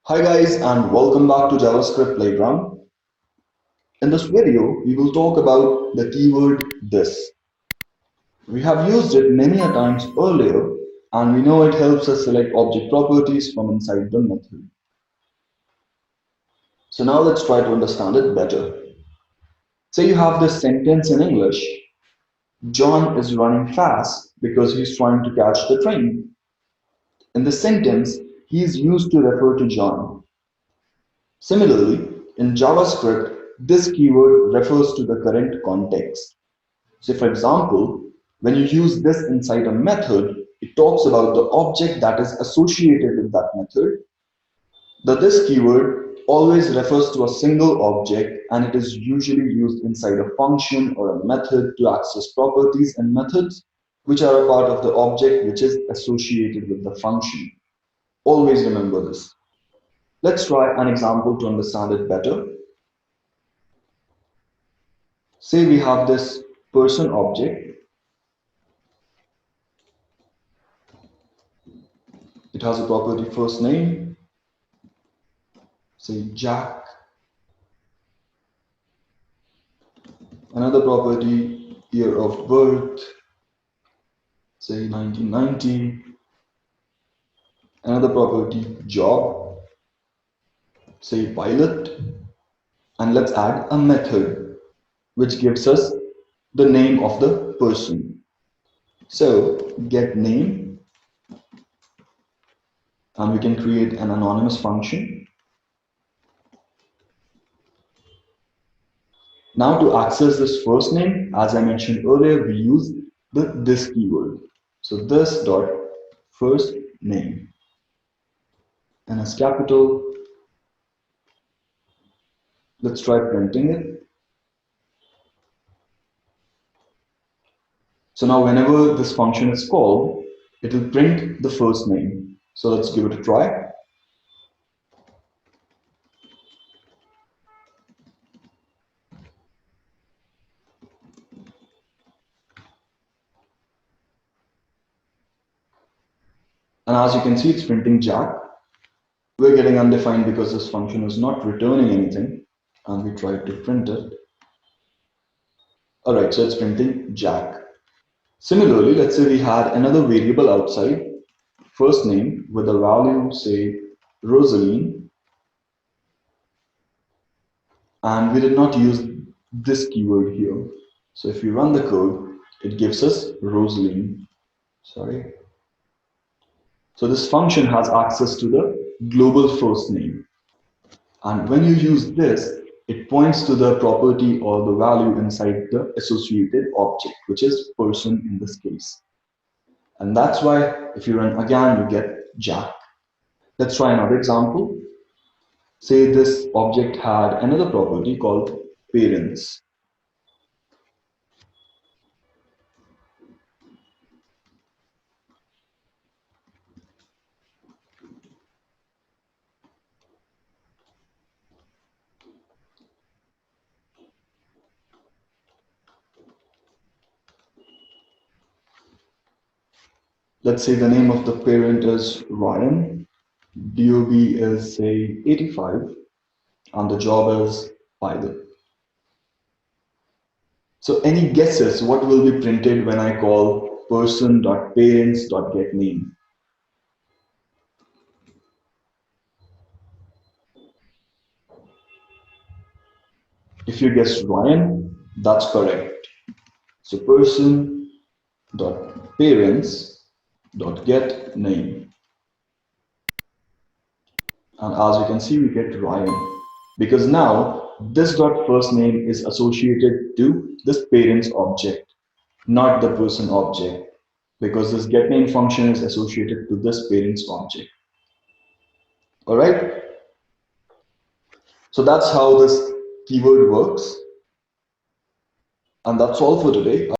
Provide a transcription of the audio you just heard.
Hi guys and welcome back to JavaScript Playground. In this video, we will talk about the keyword this. We have used it many a times earlier and we know it helps us select object properties from inside the method. So now let's try to understand it better. Say you have this sentence in English. John is running fast because he's trying to catch the train. In the sentence, he is used to refer to John. Similarly, in JavaScript, this keyword refers to the current context. So for example, when you use this inside a method, it talks about the object that is associated with that method. The this keyword always refers to a single object and it is usually used inside a function or a method to access properties and methods which are a part of the object which is associated with the function. Always remember this. Let's try an example to understand it better. Say we have this person object. It has a property first name, say Jack. Another property year of birth, say 1990. Another property job, say pilot. And let's add a method which gives us the name of the person. So get name, and we can create an anonymous function. Now to access this first name, as I mentioned earlier, we use the this keyword. So this dot first name, and as capital. Let's try printing it. So now whenever this function is called, it will print the first name. So let's give it a try. And as you can see, it's printing Jack. We're getting undefined because this function is not returning anything. And we tried to print it. Alright, so it's printing Jack. Similarly, let's say we had another variable outside, first name with a value, say Rosaline. And we did not use this keyword here. So if we run the code, it gives us Rosaline. Sorry. So this function has access to the global first name. And when you use this, it points to the property or the value inside the associated object, which is person in this case. And that's why if you run again, you get Jack. Let's try another example. Say this object had another property called parents. Let's say the name of the parent is Ryan. DOB is say 85 and the job is pilot. So any guesses what will be printed when I call person.parents.getName? If you guessed Ryan, that's correct. So person.parents.getName. And as you can see, we get Ryan. Because now this dot first name is associated to this parents object, not the person object. Because this getName function is associated to this parents object. Alright? So that's how this keyword works. And that's all for today.